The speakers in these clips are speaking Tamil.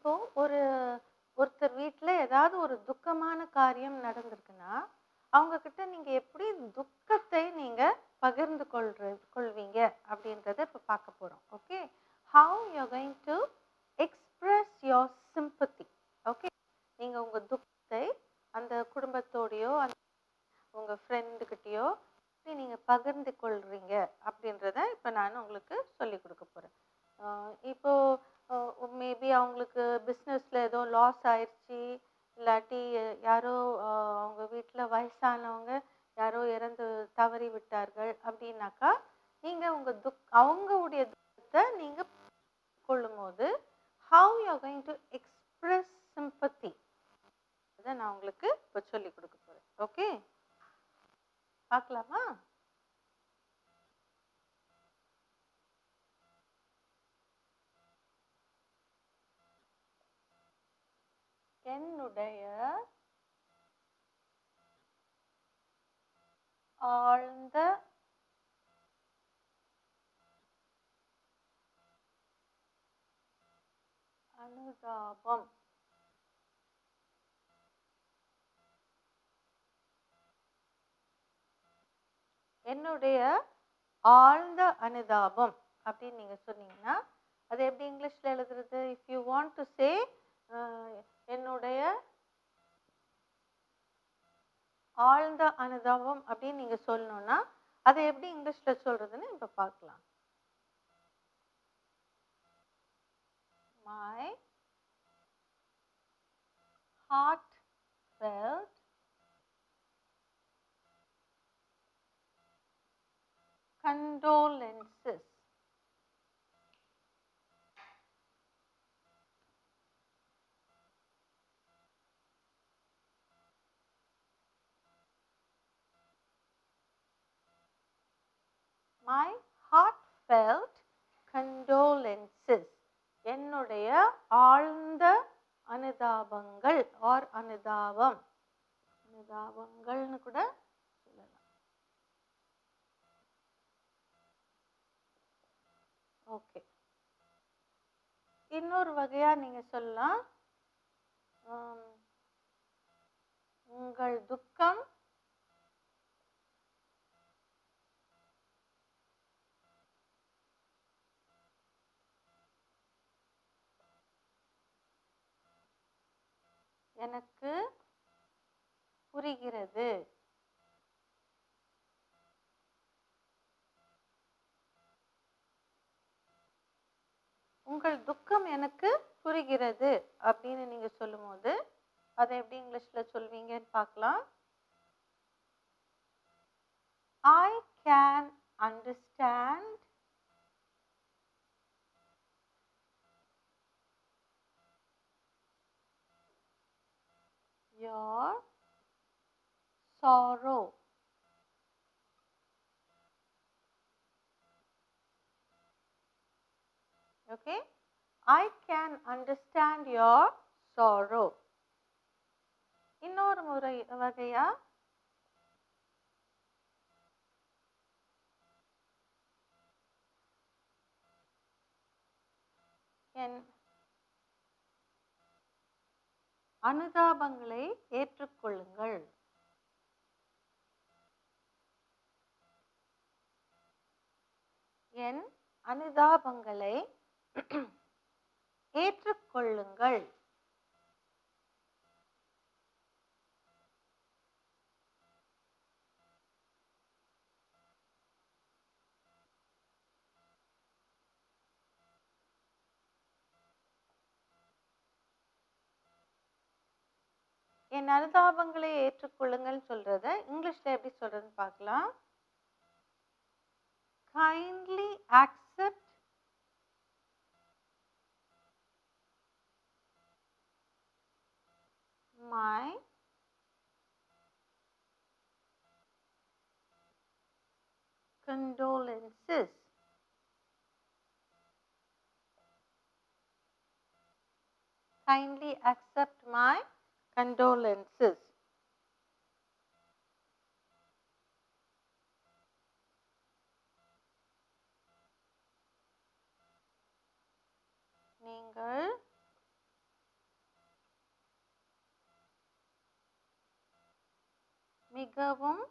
இப்போ ஒருத்தர் வீட்ல ஏதாவது ஒரு துக்கமான காரியம் நடந்திருக்குன்னா, அவங்க கிட்ட நீங்க எப்படி துக்கத்தை நீங்க பகிர்ந்து கொள்வீங்க அப்படின்றத இப்ப பார்க்க போறோம். Okay. How you are going to express your sympathy. Okay. நீங்க உங்க துக்கத்தை அந்த குடும்பத்தோடையோ உங்க ஃப்ரெண்டு கிட்டயோ எப்படி நீங்க பகிர்ந்து கொள்றீங்க அப்படின்றத இப்ப நான் உங்களுக்கு சொல்லி கொடுக்க போறேன். இப்போ மேபி அவங்களுக்கு பிஸ்னஸ்ல ஏதோ லாஸ் ஆயிடுச்சு, இல்லாட்டி யாரோ அவங்க வீட்டில் வயசானவங்க யாரோ இறந்து தவறி விட்டார்கள் அப்படின்னாக்கா, நீங்க உங்க அவங்களுடைய துக்கத்தை நீங்க கொள்ளும் போது how you are going to express sympathy அதை நான் உங்களுக்கு இப்போ சொல்லி கொடுக்க போறேன். ஓகே, பார்க்கலாமா? என்னுடைய ஆழ்ந்த அனுதாபம். என்னுடைய ஆழ்ந்த அனுதாபம் அப்படின்னு நீங்க சொன்னீங்கன்னா அது எப்படி இங்கிலீஷ்ல எழுதுறது? If you want to say என்னுடைய ஆழ்ந்த அனுதாபம் அப்படின்னு நீங்க சொல்லணும்னா அதை எப்படி இங்கிலீஷ்ல சொல்றதுன்னு இப்ப பார்க்கலாம். My heartfelt condolences. My heartfelt condolences. என்னுடைய ஆழ்ந்த அனுதாபங்கள் ஆர் அனுதாபம், அனுதாபங்கள்னு கூட சொல்லலாம். ஓகே, இன்னொரு வகையா நீங்க சொல்லலாம், உங்கள் துக்கம் எனக்கு புரிகிறது. உங்கள் துக்கம் எனக்கு புரிகிறது அப்படின்னு நீங்க சொல்லும் போது அதை எப்படி இங்கிலீஷ்ல சொல்வீங்கன்னு பார்க்கலாம். I can understand your sorrow. Okay, I can understand your sorrow. இன்னொரு வகையா என் அனுதாபங்களை ஏற்றுக்கொள்ளுங்கள். என் அனுதாபங்களை ஏற்றுக்கொள்ளுங்கள். என் அனுதாபங்களை ஏற்றுக்கொள்ளுங்கள் சொல்றத இங்கிலீஷ்ல எப்படி சொல்றதுன்னு பார்க்கலாம். Kindly accept my condolences. Kindly accept my condolences. நீங்கள் மிகவும்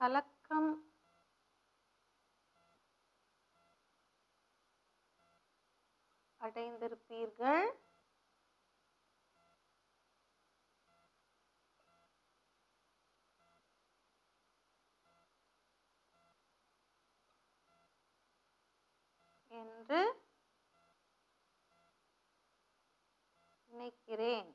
கலக்கம் அடைந்திருப்பீர்கள் என்று நினைக்கிறேன்.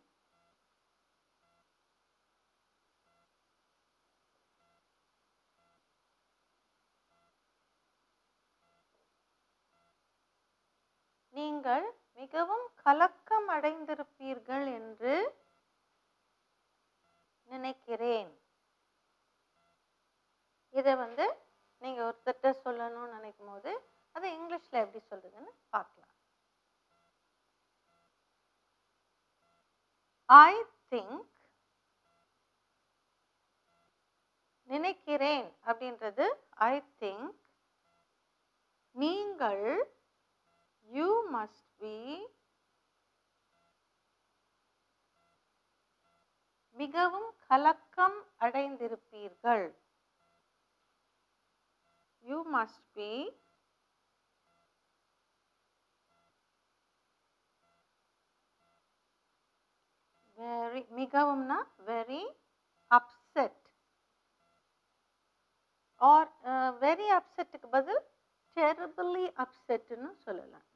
நீங்கள் மிகவும் கலக்கம் அடைந்திருப்பீர்கள் என்று நினைக்கிறேன். இதை நீங்க ஒருத்தட்ட சொல்லணும்னு நினைக்கும் போது அதை இங்கிலீஷ்ல எப்படி சொல்றதுன்னு பார்க்கலாம். I think, நினைக்கிறேன் அப்படின்றது I think. நீங்கள் you must be மிகவும் கலக்கம் அடைந்திருப்பீர்கள். You must be very, மிகவும்னா very upset or very upsetக்கு பதில் terribly upsetன்னு சொல்லலாம்.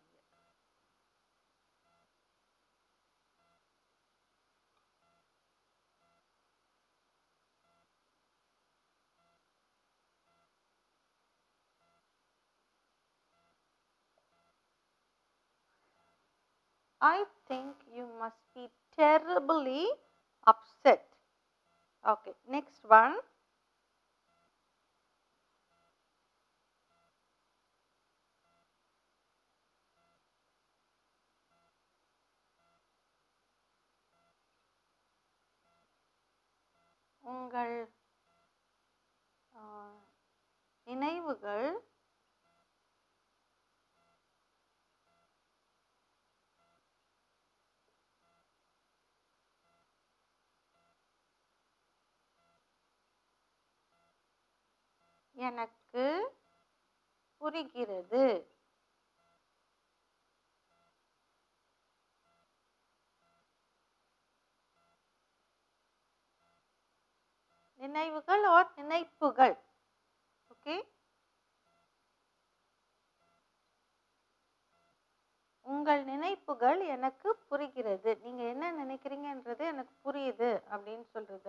I think you must be terribly upset. Okay, next one. உங்கள் நினைவுகள் எனக்கு புரிகிறது. நினைவுகள் or நினைப்புகள். ஓகே, உங்கள் நினைப்புகள் எனக்கு புரிகிறது. நீங்க என்ன நினைக்கிறீங்கன்றது எனக்கு புரியுது அப்படின்னு சொல்றத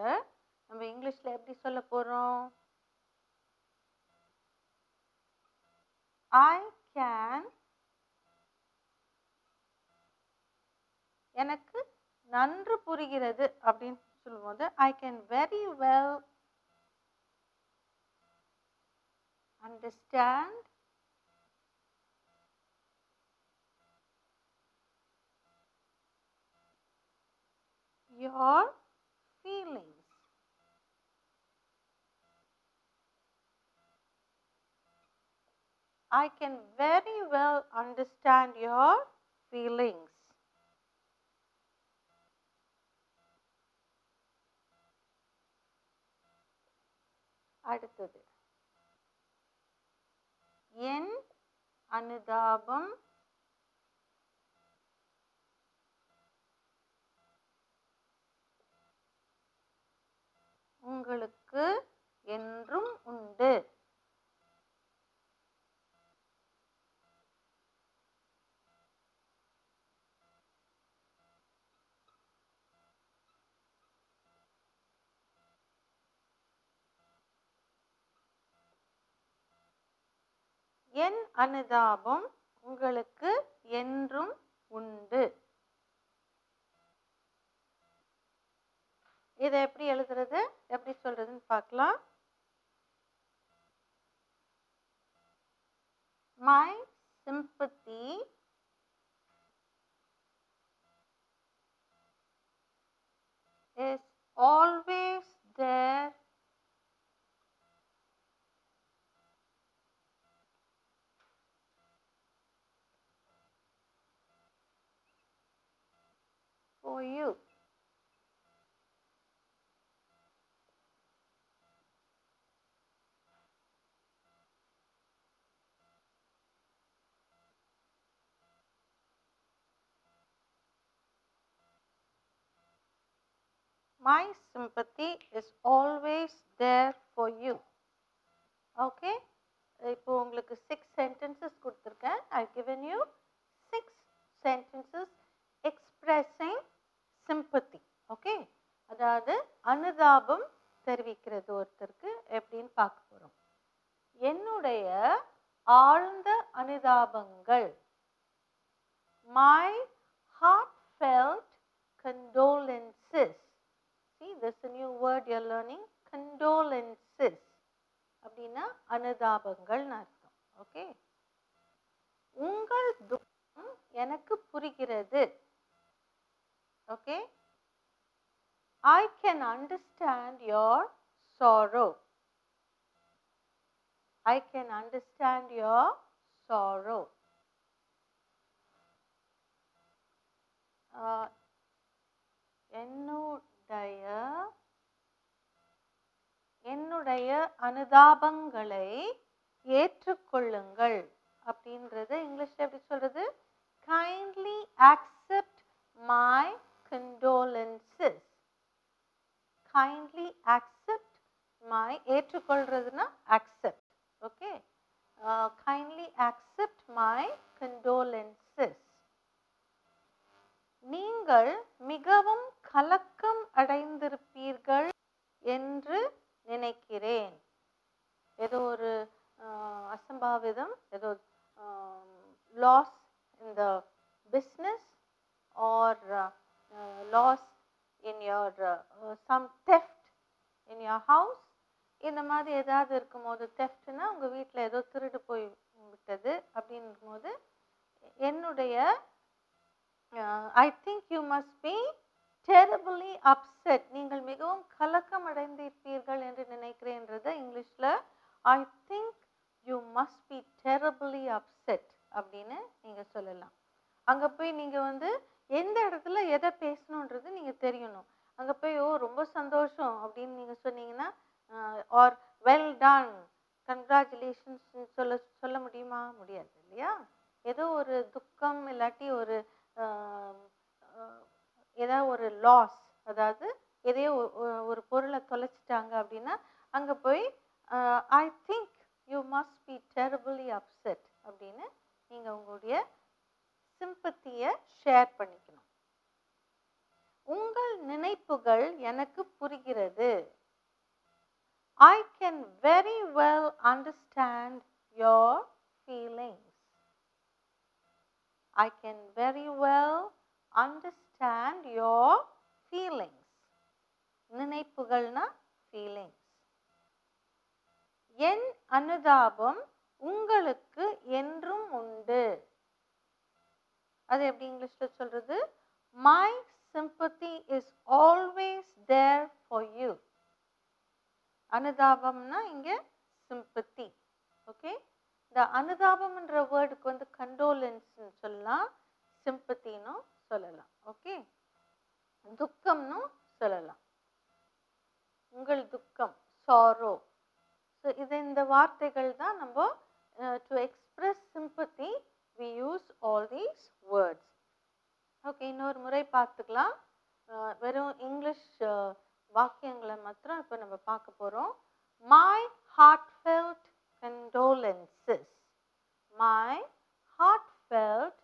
நம்ம இங்கிலீஷ்ல எப்படி சொல்ல போறோம்? I can, எனக்கு நன்று புரிகிறது அப்படின்னு சொல்லும்போது I can very well understand your feelings. I can very well understand your feelings. அடுத்தது, என் அனுதாபம் உங்களுக்கு என்றும் உண்டு. என் அனுதாபம் உங்களுக்கு என்றும் உண்டு. இதை எப்படி எழுதுறது, எப்படி சொல்றதுன்னு பார்க்கலாம். My sympathy is always there for you. My sympathy is always there for you. Okay? இப்போ உங்களுக்கு 6 sentences கொடுத்திருக்கேன். I've given you 6 sentences expressing sympathy. Okay? அதாவது அனுதாபம் தெரிவிக்கிறது ஒருத்தருக்கு எப்படின்னு பார்க்க போறோம். என்னுடைய ஆழ்ந்த அனுதாபங்கள். My heartfelt condolences. See, there's a new word you're learning. Condolences. அப்படின்னா அனுதாபங்கள்னு அர்த்தம். ஓகே, உங்கள் துக்கம் எனக்கு புரிகிறது. Okay, I can understand your sorrow. I can understand your sorrow. என்னுடைய அனுதாபங்களை ஏற்றுக்கொள்ளுங்கள் அப்படின்றது இங்கிலீஷ்ல எப்படி சொல்றது? Kindly accept my condolences. Kindly accept my, ஏற்றுக்கொள்றதுன்னா accept. Okay, kindly accept my condolences. நீங்கள் மிகவும் கலக்கம் அடைந்திருப்பீர்கள் என்று நினைக்கிறேன். ஏதோ ஒரு அசம்பாவிதம், ஏதோ loss in the business or loss in your some theft in your house. இந்த மாதிரி ஏதாவது இருக்கும்போது, தெஃப்ட்னா உங்க வீட்டில் ஏதோ திருடு போய் விட்டது அப்படிங்கும்போது, என்னுடைய I think you must be terribly upset. நீங்கள் மிகவும் கலக்கம் அடைந்திருப்பீர்கள் என்று நினைக்கிறேன்றது இங்கிலீஷ்ல I think you must be terribly upset அப்படின்னு நீங்க சொல்லலாம். அங்க போய் நீங்க எந்த இடத்துல எதை பேசணுன்றது நீங்க தெரியணும். அங்க போய் ரொம்ப சந்தோஷம் அப்படின்னு நீங்க சொன்னீங்கன்னா or well done, congratulations சொல்ல முடியுமா? முடியாது இல்லையா? ஏதோ ஒரு துக்கம் இல்லாட்டி ஒரு ஏதாவது ஒரு லாஸ், அதாவது எதையோ ஒரு பொருளை தொலைச்சிட்டாங்க அப்படின்னா அங்கே போய் I think you must be terribly upset அப்படின்னு நீங்கள் உங்களுடைய சிம்பத்தியை ஷேர் பண்ணிக்கணும். உங்கள் நினைப்புகள் எனக்கு புரிகிறது. I can very well understand your feelings. I can very well understand your feelings. நினைப்புகள்னா feelings. என் அனுதாபம் உங்களுக்கு என்றும் உண்டு. அது எப்படி இங்கிலீஷ்ல சொல்றது? My sympathy is always there for you. அனுதாபம்னா இங்க sympathy. ஓகே, இந்த அனுதாபம்ன்ற வேர்டுக்கு கண்டோலன்ஸ் சொல்லலாம், சிம்பத்தின்னு சொல்லலாம். ஓகே, துக்கம்னு சொல்லலாம். உங்கள் துக்கம், சாரோ. ஸோ இந்த வார்த்தைகள் தான் நம்ம to express sympathy we use all these words. Okay, இன்னொரு முறை பார்த்துக்கலாம். வெறும் இங்கிலீஷ் வாக்கியங்களை மாத்திரம் இப்போ நம்ம பார்க்க போகிறோம். My heartfelt condolences. My heartfelt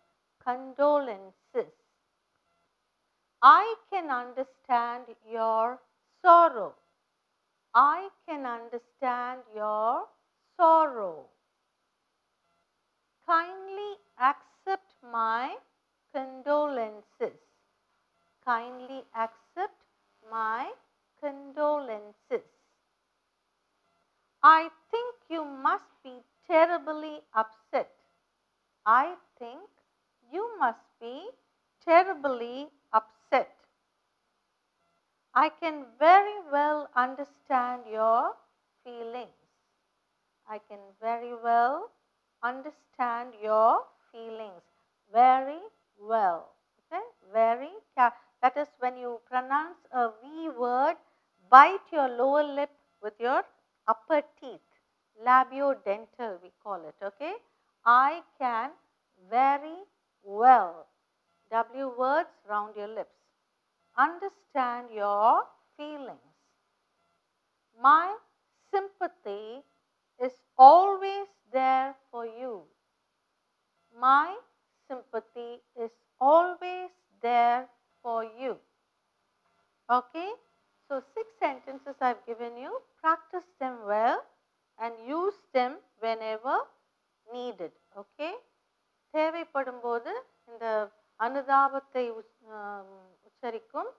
condolences. I can understand your sorrow. I can understand your sorrow. Kindly accept my condolences. Kindly accept my condolences. I think you must be terribly upset. I think you must be terribly upset. I can very well understand your feelings. I can very well understand your feelings. Very well. Okay? Very, That is, when you pronounce a V word, bite your lower lip with your upper teeth. Labiodental we call it, okay? I can very well. W words round your lips. Understand your feelings. My sympathy is always there for you. My sympathy is always there for you. Okay? So 6 sentences I have given you. Practice them well and use them whenever needed. Okay? தேவைப்படும்போது இந்த அனுதாபத்தை உச்சரிக்கும்